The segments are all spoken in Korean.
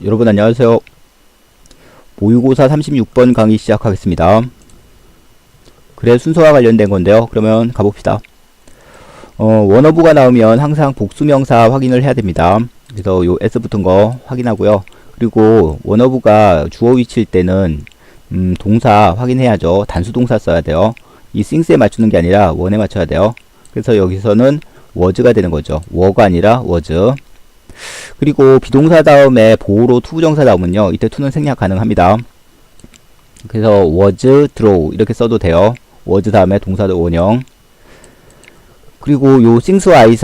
여러분 안녕하세요. 모의고사 36번 강의 시작하겠습니다. 그래 순서와 관련된 건데요. 그러면 가봅시다. 원어부가 나오면 항상 복수명사 확인을 해야 됩니다. 그래서 요 S 붙은 거 확인하고요. 그리고 원어부가 주어 위치일 때는 동사 확인해야죠. 단수동사 써야 돼요. 이 things에 맞추는 게 아니라 원에 맞춰야 돼요. 그래서 여기서는 was가 되는 거죠. were가 아니라 was. 그리고 비동사 다음에 보호로 투부정사 나오면요, 이때 to는 생략 가능합니다. 그래서 was draw 이렇게 써도 돼요. was 다음에 동사도 원형. 그리고 요 things와 I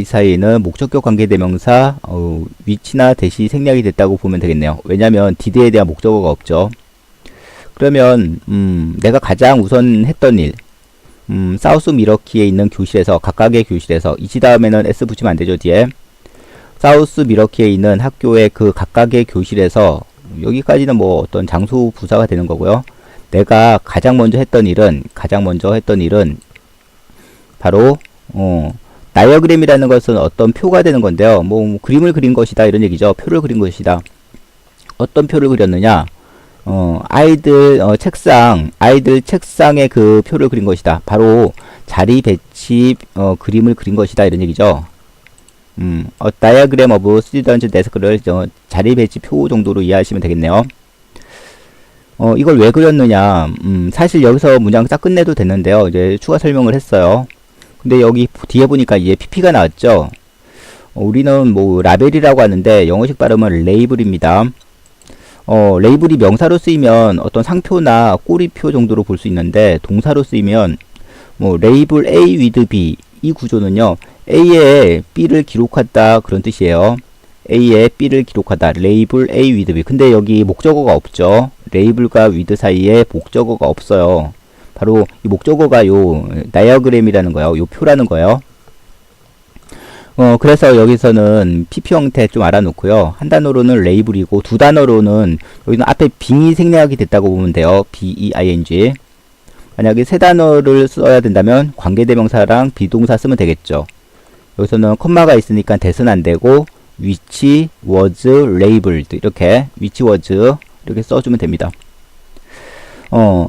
사이에는 목적격 관계대명사 which나 that이 생략이 됐다고 보면 되겠네요. 왜냐면 did에 대한 목적어가 없죠. 그러면 내가 가장 우선 했던 일, 사우스 미러키에 있는 교실에서, 각각의 교실에서, 이치 다음에는 s 붙이면 안 되죠. 뒤에 사우스 미러키에 있는 학교의 그 각각의 교실에서, 여기까지는 뭐 어떤 장소 부사가 되는 거고요. 내가 가장 먼저 했던 일은 바로 다이어그램이라는 것은 어떤 표가 되는 건데요. 뭐 그림을 그린 것이다 이런 얘기죠. 표를 그린 것이다. 어떤 표를 그렸느냐? 아이들 책상에 그 표를 그린 것이다. 바로 자리 배치 그림을 그린 것이다 이런 얘기죠. diagram of student desk를 자리 배치 표 정도로 이해하시면 되겠네요. 이걸 왜 그렸느냐? 사실 여기서 문장 딱 끝내도 됐는데요. 이제 추가 설명을 했어요. 근데 여기 뒤에 보니까 이제 pp가 나왔죠. 우리는 뭐 라벨이라고 하는데 영어식 발음은 레이블입니다. 레이블이 명사로 쓰이면 어떤 상표나 꼬리표 정도로 볼 수 있는데, 동사로 쓰이면 뭐 레이블 A with B, 이 구조는요, A에 B를 기록하다 그런 뜻이에요. A에 B를 기록하다, 레이블 A with B. 근데 여기 목적어가 없죠. 레이블과 with 사이에 목적어가 없어요. 바로 이 목적어가 요 다이어그램이라는 거예요. 요 표라는 거예요. 그래서 여기서는 PP 형태 좀 알아놓고요. 한 단어로는 레이블이고, 두 단어로는 여기는 앞에 빙이 생략이 됐다고 보면 돼요. BEING. 만약에 세 단어를 써야 된다면 관계대명사랑 비동사 쓰면 되겠죠. 여기서는 컴마가 있으니까 that은 안 되고, which was labeled, 이렇게 which was 이렇게 써주면 됩니다.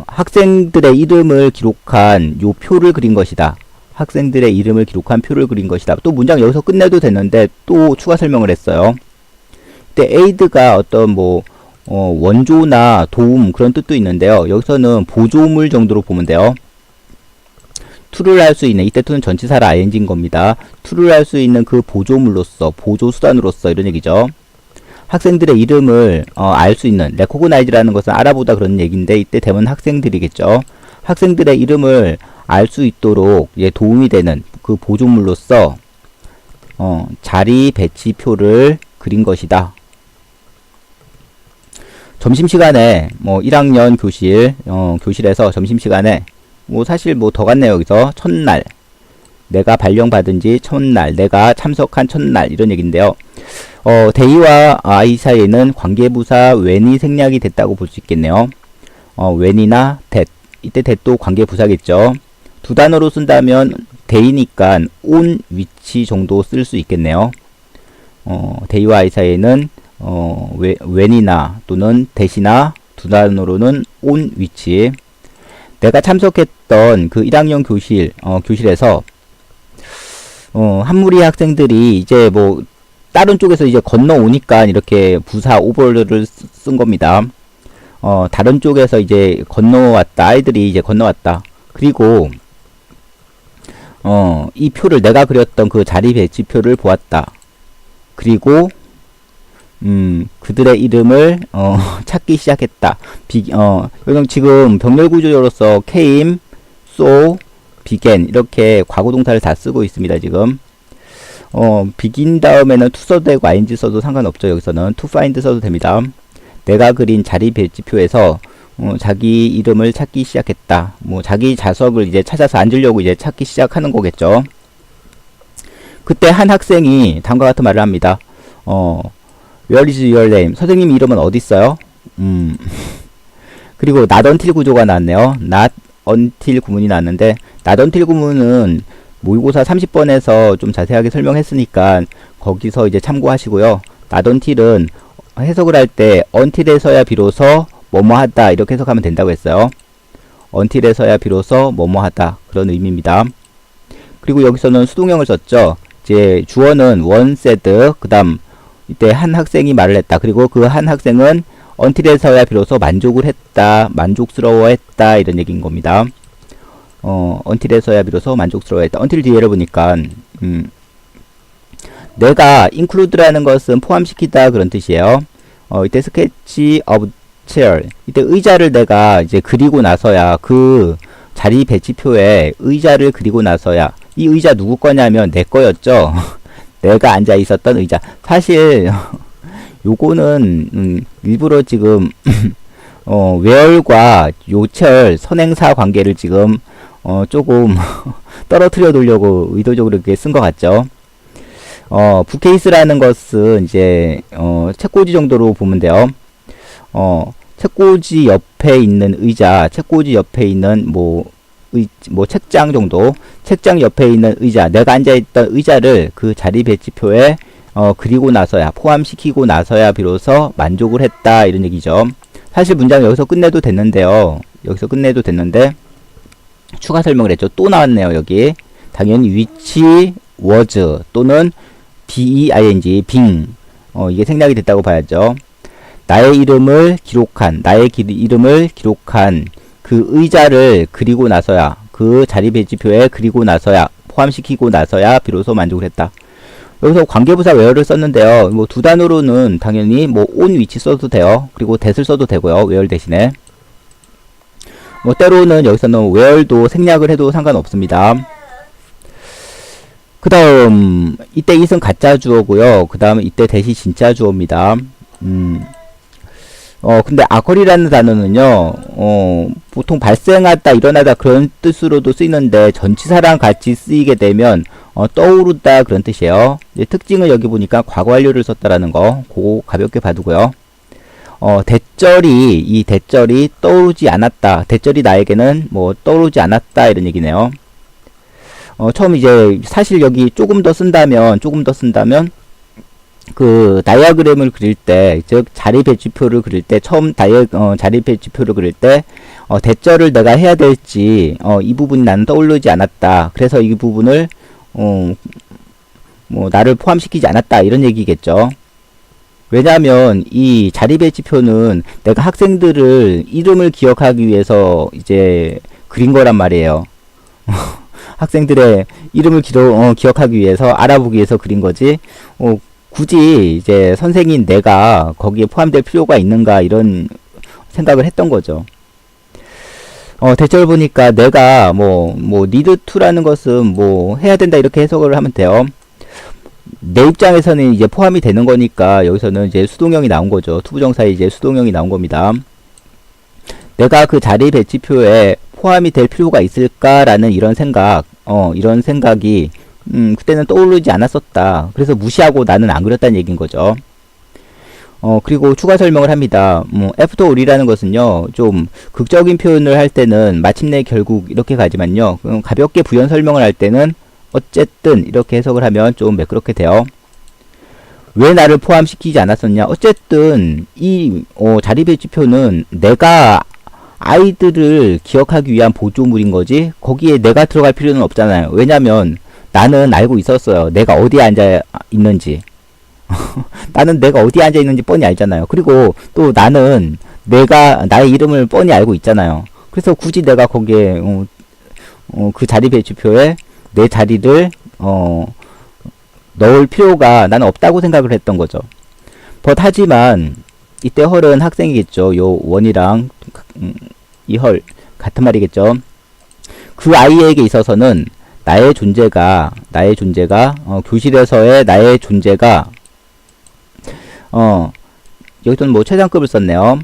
학생들의 이름을 기록한 요 표를 그린 것이다. 학생들의 이름을 기록한 표를 그린 것이다. 또 문장 여기서 끝내도 되는데 또 추가 설명을 했어요. 근데 aid가 어떤 뭐 원조나 도움 그런 뜻도 있는데요. 여기서는 보조물 정도로 보면 돼요. to를 할 수 있는, 이때 to는 전치사라 ing인 겁니다. to를 할 수 있는 그 보조물로서, 보조수단으로서 이런 얘기죠. 학생들의 이름을 알 수 있는, recognize라는 것은 알아보다 그런 얘기인데, 이때 대부분 학생들이겠죠. 학생들의 이름을 알 수 있도록 도움이 되는 그 보조물로서 자리 배치표를 그린 것이다. 점심시간에 뭐 1학년 교실에서 점심시간에 뭐 사실 뭐 더 같네요. 여기서 첫날, 내가 발령받은 지 첫날, 내가 참석한 첫날 이런 얘기인데요. 데이와 I 사이에는 관계부사 when이 생략이 됐다고 볼 수 있겠네요. when이나 that, 이때 that도 관계부사겠죠. 두 단어로 쓴다면 데이니까 on which 정도 쓸 수 있겠네요. 데이와 I 사이에는 when이나 또는 that이나, 두 단어로는 on which. 내가 참석했던 그 1학년 교실에서 한 무리 학생들이 이제 뭐 다른 쪽에서 이제 건너오니까 이렇게 부사 over를 쓴 겁니다. 다른 쪽에서 이제 건너왔다. 아이들이 이제 건너왔다. 그리고 이 표를, 내가 그렸던 그 자리 배치표를 보았다. 그리고 그들의 이름을 찾기 시작했다. 여기는 지금 병렬 구조로서 came, saw, began 이렇게 과거동사를 다 쓰고 있습니다. 지금 begin 다음에는 to 써도 되고 ing 써도 상관없죠. 여기서는 to find 써도 됩니다. 내가 그린 자리 배치표에서 자기 이름을 찾기 시작했다. 뭐 자기 좌석을 이제 찾아서 앉으려고 이제 찾기 시작하는 거겠죠. 그때 한 학생이 다음과 같은 말을 합니다. Where is your name? 선생님 이름은 어디 있어요? 그리고 not until 구조가 나왔네요. not until 구문이 나왔는데, not until 구문은 모의고사 30번에서 좀 자세하게 설명했으니까 거기서 이제 참고하시고요. not until은 해석을 할 때 until에서야 비로소 뭐뭐 하다 이렇게 해석하면 된다고 했어요. until에서야 비로소 뭐뭐 하다 그런 의미입니다. 그리고 여기서는 수동형을 썼죠. 이제 주어는 one said, 그 다음 이때 한 학생이 말을 했다. 그리고 그 한 학생은 until에서야 비로소 만족을 했다, 만족스러워했다 이런 얘기인 겁니다. until에서야 비로소 만족스러워했다. until 뒤에를 보니까 내가 include라는 것은 포함시키다 그런 뜻이에요. 이때 sketch of chair, 이때 의자를 내가 이제 그리고 나서야 그 자리 배치표에 의자를 그리고 나서야 이 의자 누구 거냐면 내 거였죠. 내가 앉아 있었던 의자. 사실 요거는 일부러 지금 where과 요철 선행사 관계를 지금 조금 떨어뜨려 놓으려고 의도적으로 이렇게 쓴 것 같죠. 북케이스라는 것은 이제 책꽂이 정도로 보면 돼요. 책꽂이 옆에 있는 의자, 책꽂이 옆에 있는 뭐 책장 정도, 책장 옆에 있는 의자, 내가 앉아있던 의자를 그 자리 배치표에 그리고 나서야, 포함시키고 나서야 비로소 만족을 했다 이런 얘기죠. 사실 문장 여기서 끝내도 됐는데요. 여기서 끝내도 됐는데 추가 설명을 했죠. 또 나왔네요. 여기 당연히 which was 또는 being, being 이게 생략이 됐다고 봐야죠. 나의 이름을 기록한 그 의자를 그리고 나서야, 그 자리 배치표에 그리고 나서야, 포함시키고 나서야 비로소 만족을 했다. 여기서 관계부사 where를 썼는데요. 뭐 두 단어로는 당연히 뭐 on which 써도 돼요. 그리고 that을 써도 되고요. where 대신에. 뭐 때로는 여기서는 where도 생략을 해도 상관없습니다. 그 다음 이때 it은 가짜 주어고요. 그 다음 이때 that이 진짜 주어입니다. 근데 아거리라는 단어는요, 보통 발생하다, 일어나다 그런 뜻으로도 쓰이는데 전치사랑 같이 쓰이게 되면 떠오르다 그런 뜻이에요. 이제 특징을 여기 보니까 과거 완료를 썼다라는 거, 그거 가볍게 봐두고요. 대절이 떠오르지 않았다. 대절이 나에게는 뭐 떠오르지 않았다 이런 얘기네요. 처음 이제 사실 여기 조금 더 쓴다면 그 다이어그램을 그릴 때, 즉 자리 배치표를 그릴 때, 처음 자리 배치표를 그릴 때 대절을 내가 해야 될지 이 부분이 나는 떠오르지 않았다. 그래서 이 부분을 뭐 나를 포함시키지 않았다 이런 얘기겠죠. 왜냐하면 이 자리 배치표는 내가 학생들을 이름을 기억하기 위해서 이제 그린 거란 말이에요. 학생들의 이름을 기억하기 위해서, 알아보기 위해서 그린 거지. 굳이 이제 선생인 내가 거기에 포함될 필요가 있는가 이런 생각을 했던 거죠. 대절 보니까 내가 need to라는 것은 뭐 해야 된다 이렇게 해석을 하면 돼요. 내 입장에서는 이제 포함이 되는 거니까 여기서는 이제 수동형이 나온 거죠. 투부정사에 이제 수동형이 나온 겁니다. 내가 그 자리 배치표에 포함이 될 필요가 있을까라는 이런 생각이 그때는 떠오르지 않았었다. 그래서 무시하고 나는 안 그렸다는 얘기인 거죠. 그리고 추가 설명을 합니다. after all이라는 것은요, 좀 극적인 표현을 할 때는 마침내 결국 이렇게 가지만요, 가볍게 부연 설명을 할 때는 어쨌든 이렇게 해석을 하면 좀 매끄럽게 돼요. 왜 나를 포함시키지 않았었냐? 어쨌든 이 자리 배치표는 내가 아이들을 기억하기 위한 보조물인 거지, 거기에 내가 들어갈 필요는 없잖아요. 왜냐면 나는 알고 있었어요. 내가 어디에 앉아 있는지. 나는 내가 어디에 앉아 있는지 뻔히 알잖아요. 그리고 또 나는 나의 이름을 뻔히 알고 있잖아요. 그래서 굳이 내가 거기에 그 자리 배치표에 내 자리를 넣을 필요가 나는 없다고 생각을 했던 거죠. 하지만 이때 헐은 학생이겠죠. 요 원이랑 이 헐 같은 말이겠죠. 그 아이에게 있어서는 나의 존재가 교실에서의 나의 존재가 여기서는 뭐 최상급을 썼네요.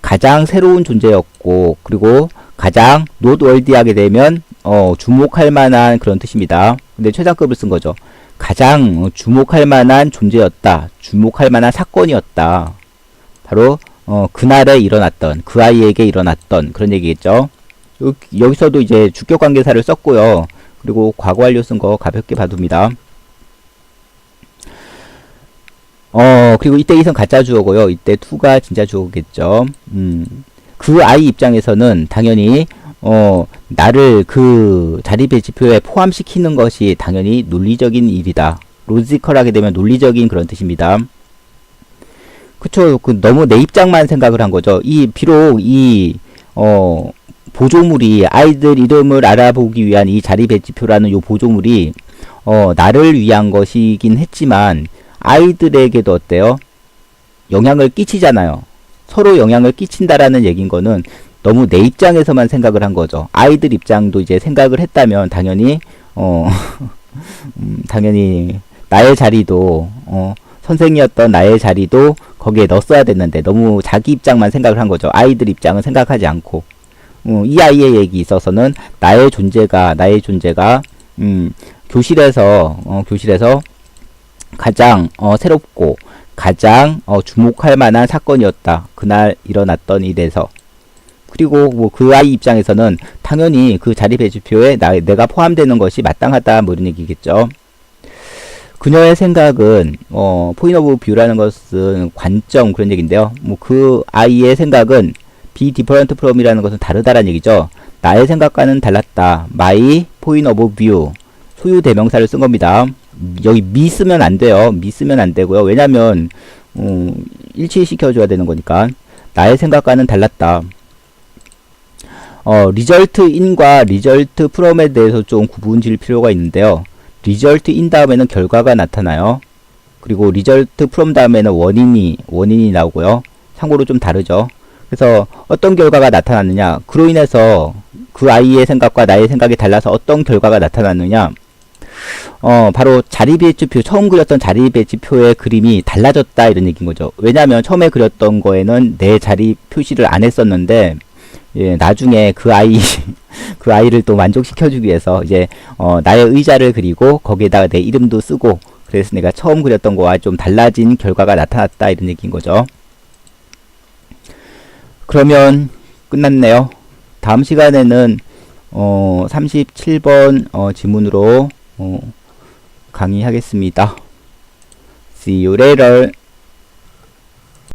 가장 새로운 존재였고, 그리고 가장 노트월디하게 되면 주목할 만한 그런 뜻입니다. 근데 최상급을 쓴 거죠. 가장 주목할 만한 존재였다. 주목할 만한 사건이었다. 바로 그날에 일어났던, 그 아이에게 일어났던 그런 얘기겠죠. 여기서도 이제 주격 관계사를 썼고요. 그리고 과거 완료 쓴 거 가볍게 봐둡니다. 그리고 이때 이선 가짜 주어고요. 이때 to가 진짜 주어겠죠. 그 아이 입장에서는 당연히 나를 그 자리 배치표에 포함시키는 것이 당연히 논리적인 일이다. 로지컬하게 되면 논리적인 그런 뜻입니다. 그쵸. 너무 내 입장만 생각을 한 거죠. 비록 보조물이 아이들 이름을 알아보기 위한 이 자리 배치표라는 요 보조물이, 나를 위한 것이긴 했지만, 아이들에게도 어때요? 영향을 끼치잖아요. 서로 영향을 끼친다라는 얘기인 거는 너무 내 입장에서만 생각을 한 거죠. 아이들 입장도 이제 생각을 했다면 당연히 당연히 나의 자리도 선생이었던 나의 자리도 거기에 넣었어야 됐는데 너무 자기 입장만 생각을 한 거죠. 아이들 입장은 생각하지 않고 이 아이의 얘기 있어서는 나의 존재가 교실에서 가장 새롭고 가장 주목할 만한 사건이었다. 그날 일어났던 일에서. 그리고 뭐 그 아이 입장에서는 당연히 그 자리 배치표에 내가 포함되는 것이 마땅하다. 뭐 이런 얘기겠죠. 그녀의 생각은 point of view라는 것은 관점 그런 얘기인데요. 뭐 그 아이의 생각은 be different from이라는 것은 다르다라는 얘기죠. 나의 생각과는 달랐다. my point of view. 소유 대명사를 쓴 겁니다. 여기 미 쓰면 안 돼요. 미 쓰면 안 되고요. 왜냐면 일치시켜줘야 되는 거니까. 나의 생각과는 달랐다. result in과 result from에 대해서 좀 구분 지을 필요가 있는데요. result in 다음에는 결과가 나타나요. 그리고 result from 다음에는 원인이 나오고요. 참고로 좀 다르죠. 그래서 어떤 결과가 나타났느냐, 그로 인해서 그 아이의 생각과 나의 생각이 달라서 어떤 결과가 나타났느냐, 바로 자리 배치표, 처음 그렸던 자리 배치표의 그림이 달라졌다 이런 얘기인 거죠. 왜냐하면 처음에 그렸던 거에는 내 자리 표시를 안 했었는데, 예, 나중에 그 아이를 또 만족시켜주기 위해서 이제 나의 의자를 그리고 거기에다가 내 이름도 쓰고, 그래서 내가 처음 그렸던 거와 좀 달라진 결과가 나타났다 이런 얘기인 거죠. 그러면 끝났네요. 다음 시간에는 37번 지문으로 강의하겠습니다. See you later.